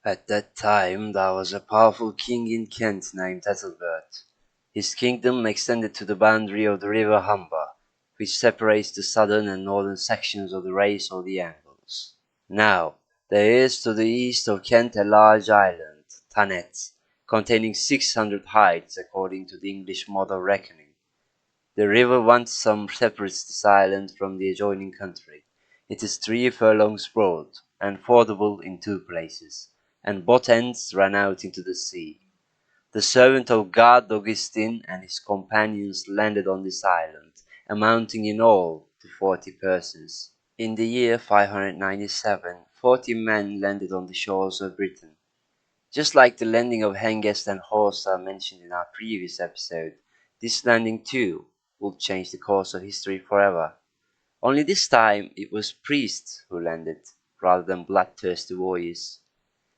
At that time there was a powerful king in Kent named Ethelbert. His kingdom extended to the boundary of the river Humber, which separates the southern and northern sections of the race of the Angles. Now, there is to the east of Kent a large island, Thanet, containing 600 heights according to the English mode of reckoning. The river once some separates this island from the adjoining country. It is 3 furlongs broad, and fordable in 2 places, and both ends run out into the sea. The servant of God Augustine and his companions landed on this island, amounting in all to 40 persons. In the year 597, 40 men landed on the shores of Britain. Just like the landing of Hengest and Horsa mentioned in our previous episode, this landing too would change the course of history forever. Only this time it was priests who landed, rather than bloodthirsty warriors.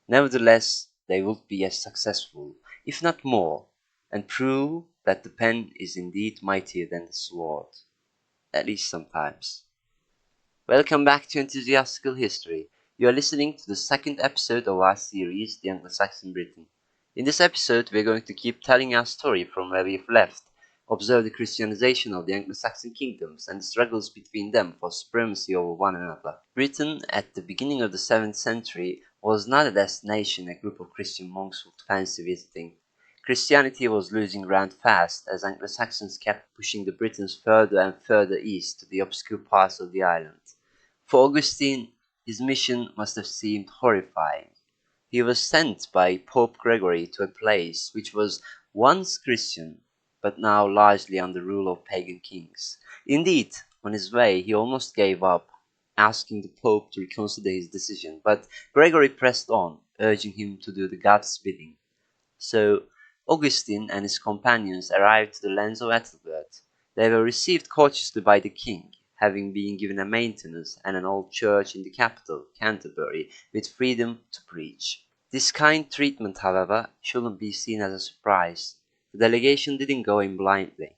Nevertheless, they would be as successful, if not more, and prove that the pen is indeed mightier than the sword, at least sometimes. Welcome back to Enthusiastical History. You are listening to the second episode of our series, The Anglo-Saxon Britain. In this episode, we are going to keep telling our story from where we've left, observe the Christianization of the Anglo-Saxon kingdoms and the struggles between them for supremacy over one another. Britain, at the beginning of the 7th century, was not a destination a group of Christian monks would fancy visiting. Christianity was losing ground fast as Anglo-Saxons kept pushing the Britons further and further east to the obscure parts of the island. For Augustine, his mission must have seemed horrifying. He was sent by Pope Gregory to a place which was once Christian, but now largely under rule of pagan kings. Indeed, on his way he almost gave up, asking the Pope to reconsider his decision, but Gregory pressed on, urging him to do the God's bidding. So Augustine and his companions arrived to the lands of Ethelbert. They were received courteously by the king, having been given a maintenance and an old church in the capital, Canterbury, with freedom to preach. This kind treatment, however, shouldn't be seen as a surprise. The delegation didn't go in blindly.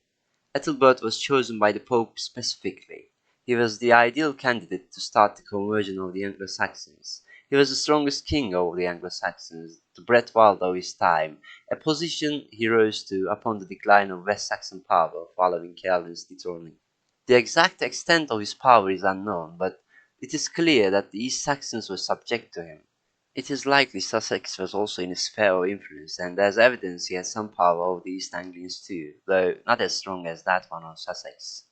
Ethelbert was chosen by the Pope specifically. He was the ideal candidate to start the conversion of the Anglo-Saxons. He was the strongest king of the Anglo-Saxons, the Bret Harte of his time, a position he rose to upon the decline of West Saxon power following Calvin's dethroning. The exact extent of his power is unknown, but it is clear that the East Saxons were subject to him. It is likely Sussex was also in his sphere of influence, and as evidence he had some power over the East Anglians too, though not as strong as that one on Sussex.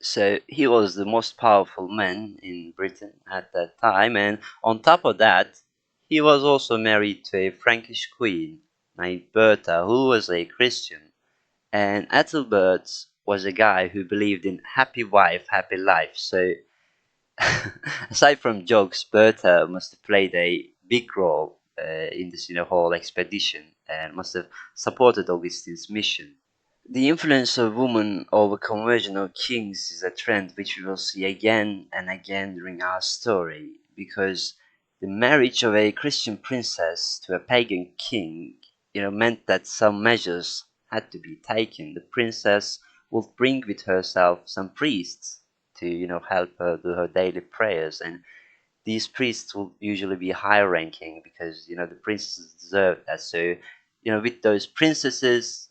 So he was the most powerful man in Britain at that time, and on top of that, he was also married to a Frankish queen named Bertha, who was a Christian. And Ethelbert was a guy who believed in happy wife, happy life. So, aside from jokes, Bertha must have played a big role in this whole expedition and must have supported Augustine's mission. The influence of women over conversion of kings is a trend which we will see again and again during our story, because the marriage of a Christian princess to a pagan king, meant that some measures had to be taken. The princess would bring with herself some priests to, help her do her daily prayers, and these priests will usually be higher ranking because, the princesses deserve that. So, with those princesses,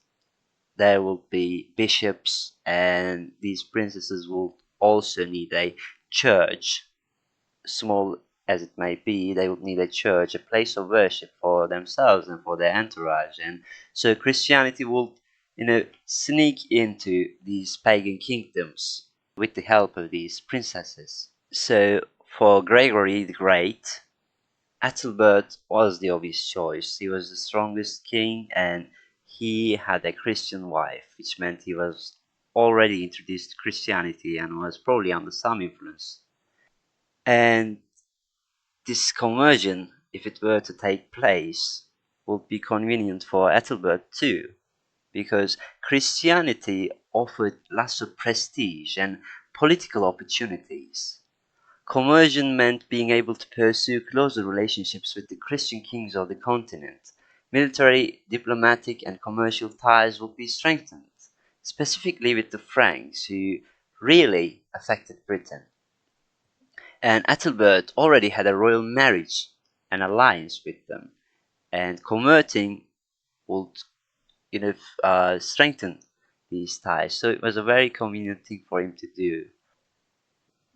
there will be bishops, and these princesses will also need a church, small as it may be. They would need a church, a place of worship for themselves and for their entourage. And so Christianity will, sneak into these pagan kingdoms with the help of these princesses. So for Gregory the Great, Ethelbert was the obvious choice. He was the strongest king, and he had a Christian wife, which meant he was already introduced to Christianity and was probably under some influence. And this conversion, if it were to take place, would be convenient for Ethelbert too, because Christianity offered lots of prestige and political opportunities. Conversion meant being able to pursue closer relationships with the Christian kings of the continent. Military, diplomatic, and commercial ties would be strengthened, specifically with the Franks, who really affected Britain. And Ethelbert already had a royal marriage, an alliance with them. and converting would strengthen these ties. So it was a very convenient thing for him to do.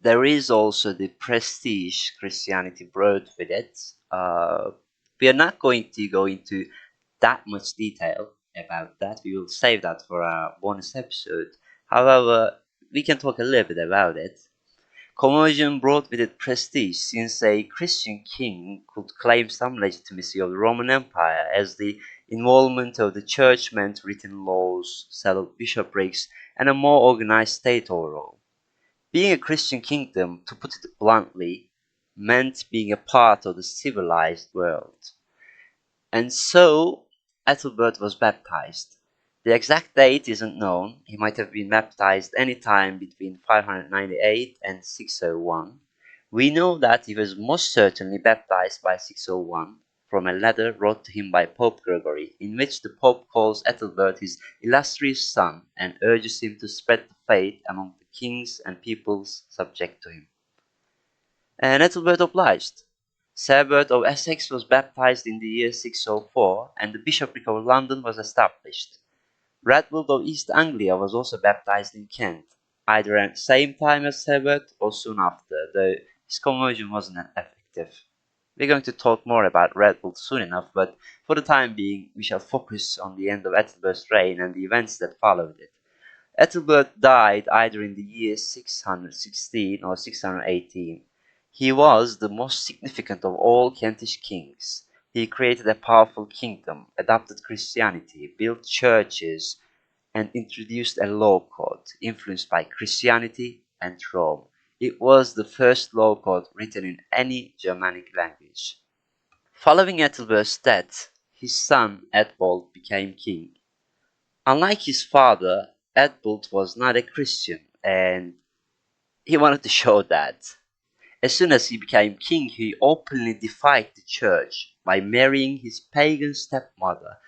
There is also the prestige Christianity brought with it. We are not going to go into that much detail about that. We will save that for a bonus episode. However, we can talk a little bit about it. Conversion brought with it prestige, since a Christian king could claim some legitimacy of the Roman Empire, as the involvement of the church meant written laws, settled bishoprics, and a more organized state overall. Being a Christian kingdom, to put it bluntly, meant being a part of the civilized world. And so Ethelbert was baptized. The exact date isn't known. He might have been baptized any time between 598 and 601. We know that he was most certainly baptized by 601 from a letter wrote to him by Pope Gregory, in which the Pope calls Ethelbert his illustrious son and urges him to spread the faith among the kings and peoples subject to him. And Ethelbert obliged. Sebert of Essex was baptized in the year 604, and the bishopric of London was established. Radwood of East Anglia was also baptized in Kent, either at the same time as Sebert or soon after, though his conversion wasn't effective. We're going to talk more about Radwood soon enough, but for the time being, we shall focus on the end of Ethelbert's reign and the events that followed it. Ethelbert died either in the year 616 or 618. He was the most significant of all Kentish kings. He created a powerful kingdom, adopted Christianity, built churches, and introduced a law code influenced by Christianity and Rome. It was the first law code written in any Germanic language. Following Ethelbert's death, his son Eadbald became king. Unlike his father, Eadbald was not a Christian, and he wanted to show that. As soon as he became king, he openly defied the church by marrying his pagan stepmother.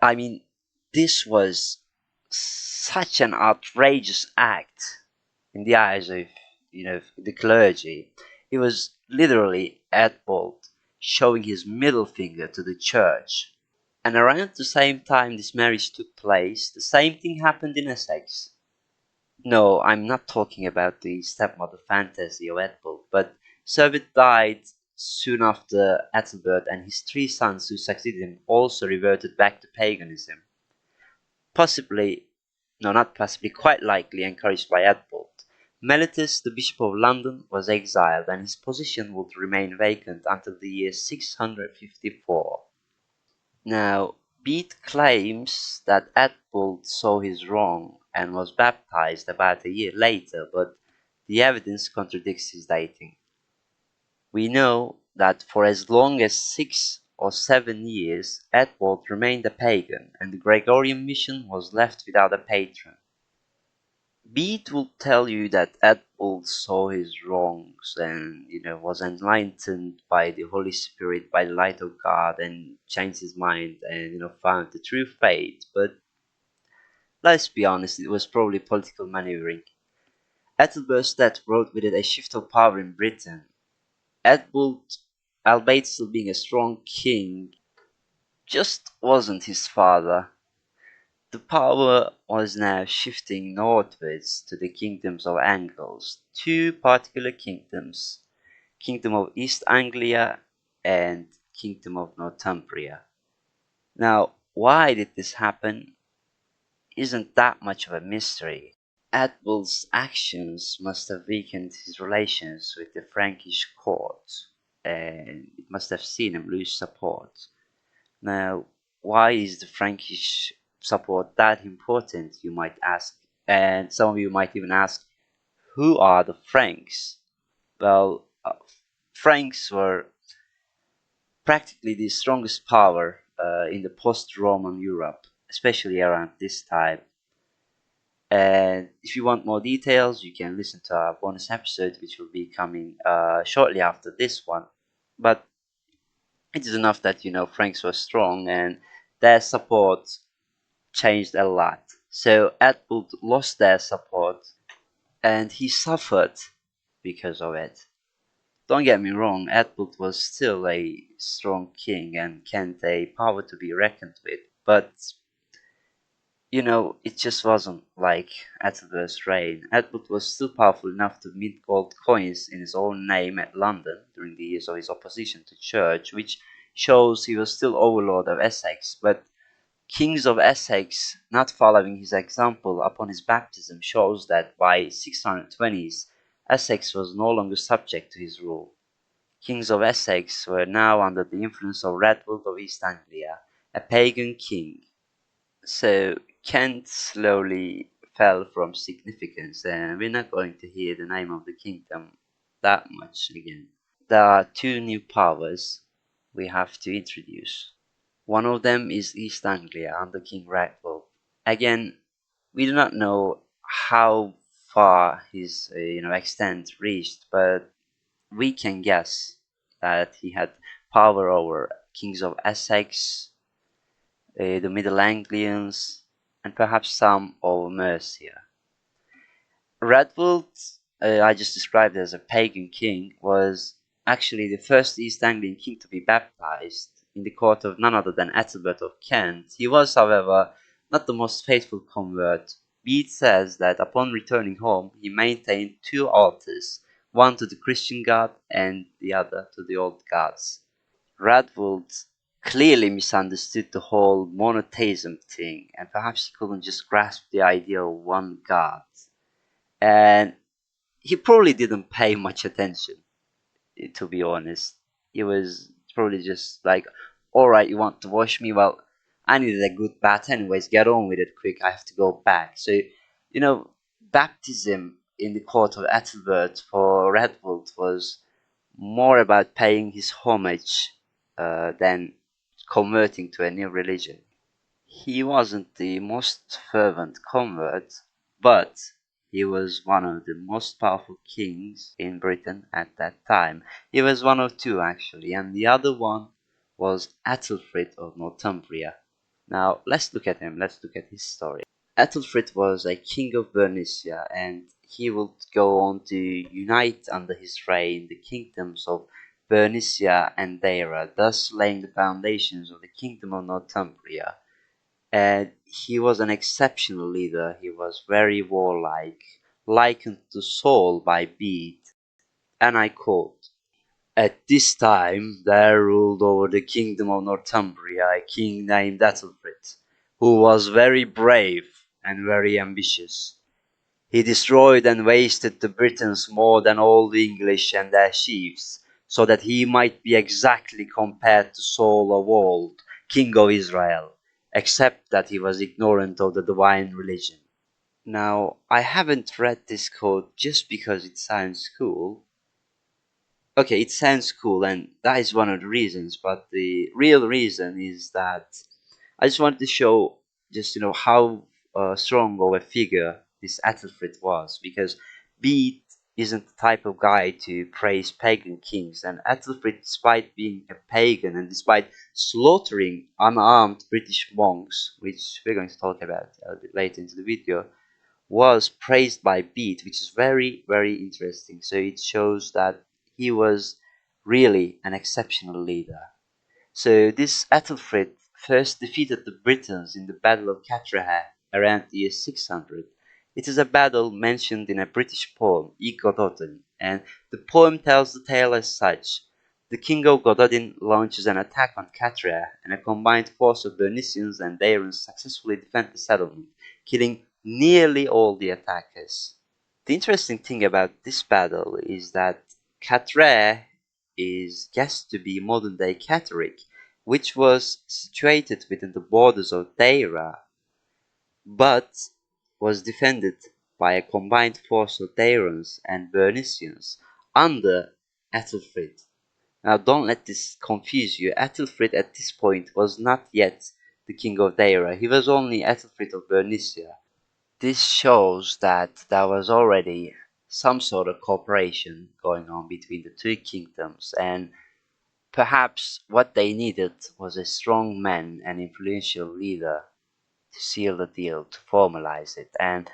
I mean, this was such an outrageous act in the eyes of, the clergy. It was literally Eadbald showing his middle finger to the church. And around the same time this marriage took place, the same thing happened in Essex. No, I'm not talking about the stepmother fantasy of Eadbald, but Servit died soon after Ethelbert, and his three sons who succeeded him also reverted back to paganism. Possibly, no, not possibly, quite likely encouraged by Eadbald. Mellitus, the Bishop of London, was exiled, and his position would remain vacant until the year 654. Now, Bede claims that Eadbald saw his wrong and was baptized about a year later, but the evidence contradicts his dating. We know that for as long as 6 or 7 years, Eadbald remained a pagan, and the Gregorian mission was left without a patron. Bede will tell you that Eadbald saw his wrongs and was enlightened by the Holy Spirit, by the light of God, and changed his mind and found the true faith. But let's be honest, it was probably political maneuvering. Ethelbert's death brought with it a shift of power in Britain. Eadbald, albeit still being a strong king, just wasn't his father. The power was now shifting northwards to the kingdoms of Angles, two particular kingdoms, Kingdom of East Anglia and Kingdom of Northumbria. Now, why did this happen isn't that much of a mystery. Eadbald's actions must have weakened his relations with the Frankish court, and it must have seen him lose support. Now, why is the Frankish support that important, you might ask? And some of you might even ask, who are the Franks? Well, Franks were practically the strongest power in the post-Roman Europe, especially around this time. And if you want more details, you can listen to our bonus episode, which will be coming shortly after this one. But it is enough that Franks were strong and their support changed a lot. So Eadbald lost their support and he suffered because of it. don't get me wrong, Edward was still a strong king and Kent a power to be reckoned with, but it just wasn't like Ethelbert's reign. Edward was still powerful enough to mint gold coins in his own name at London during the years of his opposition to church, which shows he was still overlord of Essex, but kings of Essex not following his example upon his baptism shows that by 620s Essex was no longer subject to his rule. Kings of Essex were now under the influence of Redwood of East Anglia, a pagan king. So Kent slowly fell from significance, and we're not going to hear the name of the kingdom that much again. There are two new powers we have to introduce. One of them is East Anglia under King Redwood. Again, we do not know how far his extent reached, but we can guess that he had power over kings of Essex, the Middle Anglians, and perhaps some of Mercia. Redwood, I just described as a pagan king, was actually the first East Anglian king to be baptized in the court of none other than Ethelbert of Kent. He was, however, not the most faithful convert. Bede says that upon returning home, he maintained two altars, one to the Christian God and the other to the old gods. Radwood clearly misunderstood the whole monotheism thing, and perhaps he couldn't just grasp the idea of one God. And he probably didn't pay much attention, to be honest. He was probably just like, alright, you want to wash me? Well, I needed a good bath anyways, get on with it quick, I have to go back. So, baptism in the court of Ethelbert for Redwood was more about paying his homage than converting to a new religion. He wasn't the most fervent convert, but he was one of the most powerful kings in Britain at that time. He was one of two actually, and the other one was Ethelfrid of Northumbria. Now let's look at him, let's look at his story. Ethelfrid was a king of Bernicia, and he would go on to unite under his reign the kingdoms of Bernicia and Deira, thus laying the foundations of the kingdom of Northumbria. And he was an exceptional leader. He was very warlike, likened to Saul by Bede, and I quote, "At this time there ruled over the kingdom of Northumbria a king named Ethelfrid, who was very brave and very ambitious. He destroyed and wasted the Britons more than all the English and their chiefs, so that he might be exactly compared to Saul of old, king of Israel, except that he was ignorant of the divine religion." Now, I haven't read this quote just because it sounds cool. Okay, it sounds cool, and that is one of the reasons, but the real reason is that I just wanted to show just how strong of a figure this Ethelfrid was, because Bede isn't the type of guy to praise pagan kings, and Ethelfrid, despite being a pagan and despite slaughtering unarmed British monks, which we're going to talk about a bit later into the video, was praised by Bede, which is very, very interesting. So it shows that he was really an exceptional leader. So this Ethelfrid first defeated the Britons in the Battle of Catraheh around the year 600. It is a battle mentioned in a British poem, Y Gododin, and the poem tells the tale as such. The king of Gododin launches an attack on Catraheh, and a combined force of Bernicians and Dairans successfully defend the settlement, killing nearly all the attackers. The interesting thing about this battle is that Catraheh is guessed to be modern-day Catterick, which was situated within the borders of Deira, but was defended by a combined force of Dairans and Bernicians under Ethelfrid. Now don't let this confuse you. Ethelfrid at this point was not yet the king of Deira. He was only Ethelfrid of Bernicia. This shows that there was already some sort of cooperation going on between the two kingdoms, and perhaps what they needed was a strong man and influential leader to seal the deal, to formalize it, and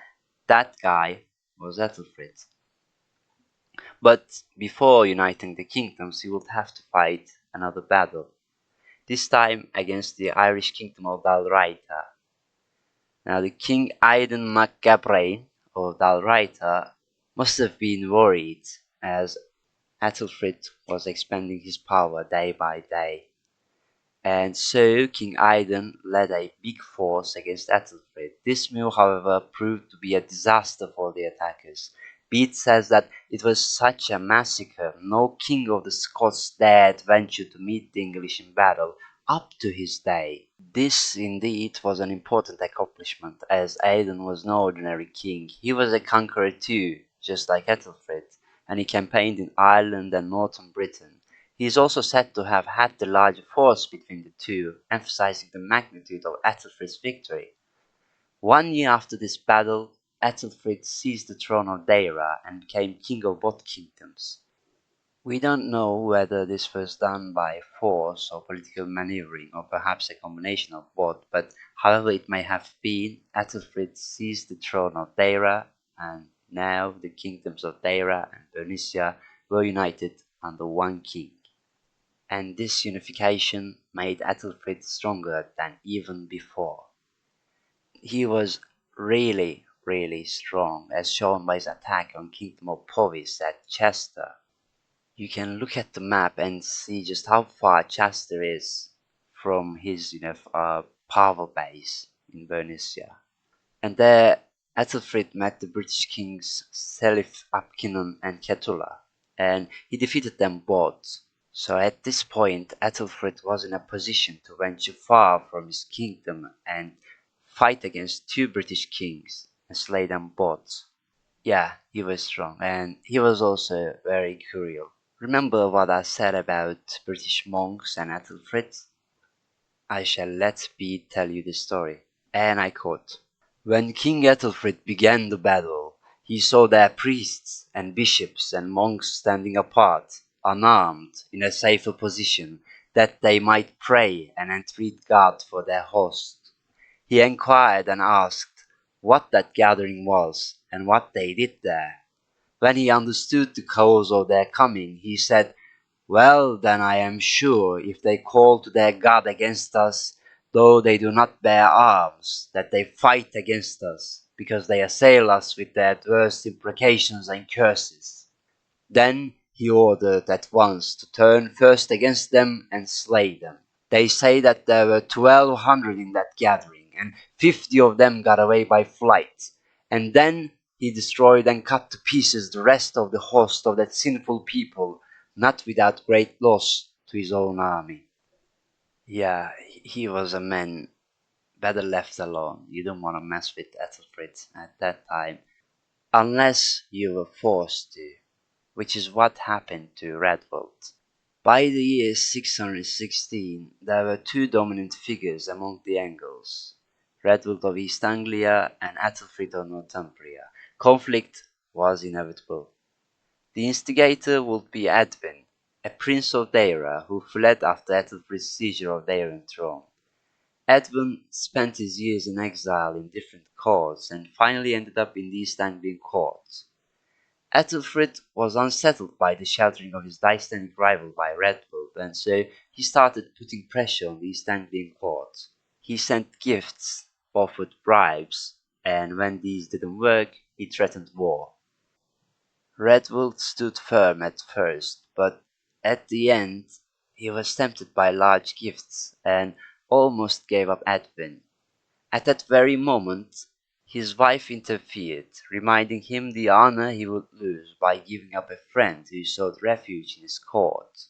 that guy was Ethelfrid. But before uniting the kingdoms, he would have to fight another battle, this time against the Irish kingdom of Dalriata. Now, the King Aidan MacGabrain of Dalriata must have been worried as Athelfrid was expanding his power day by day. And so King Aidan led a big force against Ethelfrid. This move, however, proved to be a disaster for the attackers. Bede says that it was such a massacre, no king of the Scots dared venture to meet the English in battle up to his day. This indeed was an important accomplishment, as Aidan was no ordinary king. He was a conqueror too, just like Ethelfrid, and he campaigned in Ireland and northern Britain. He is also said to have had the larger force between the two, emphasizing the magnitude of Ethelfrid's victory. 1 year after this battle, Ethelfrid seized the throne of Deira and became king of both kingdoms. We don't know whether this was done by force or political maneuvering, or perhaps a combination of both, but however it may have been, Ethelfrid seized the throne of Deira, and now the kingdoms of Deira and Bernicia were united under one king. And this unification made Ethelfrid stronger than even before. He was really strong, as shown by his attack on Kingdom of Powys at Chester. You can look at the map and see just how far Chester is from his power base in Bernicia. And there Ethelfrid met the British kings Selif ap Cynon and Cetula, and he defeated them both. So at this point Ethelfrid was in a position to venture far from his kingdom and fight against two British kings and slay them both. Yeah, he was strong, and he was also very cruel. Remember what I said about British monks and Ethelfrid? I shall let Bede tell you the story. And I quote: "When King Ethelfrid began the battle, he saw their priests and bishops and monks standing apart, unarmed, in a safer position, that they might pray and entreat God for their host. He enquired and asked what that gathering was, and what they did there. When he understood the cause of their coming, he said, 'Well, then I am sure, if they call to their God against us, though they do not bear arms, that they fight against us, because they assail us with their adverse imprecations and curses.' Then he ordered at once to turn first against them and slay them. They say that there were 1,200 in that gathering, and 50 of them got away by flight. And then he destroyed and cut to pieces the rest of the host of that sinful people, not without great loss to his own army." Yeah, he was a man better left alone. You don't want to mess with Ethelfrid at that time, unless you were forced to, which is what happened to Redwold. By the year 616 there were two dominant figures among the Angles, Redwold of East Anglia and Ethelfrid of Northumbria. Conflict was inevitable. The instigator would be Edwin, a prince of Deira who fled after Ethelfrid's seizure of the Iron Throne. Edwin spent his years in exile in different courts and finally ended up in the East Anglian court. Ethelfrid was unsettled by the sheltering of his dynastic rival by Redwold, and so he started putting pressure on the East Anglian court. He sent gifts, offered bribes, and when these didn't work, he threatened war. Redwold stood firm at first, but at the end he was tempted by large gifts and almost gave up Edwin. At that very moment his wife interfered, reminding him the honor he would lose by giving up a friend who sought refuge in his court.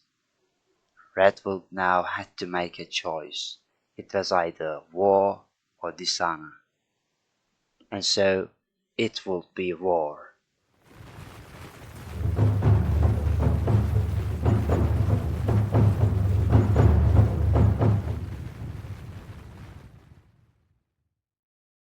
Redwold now had to make a choice. It was either war or dishonor. And so it would be war.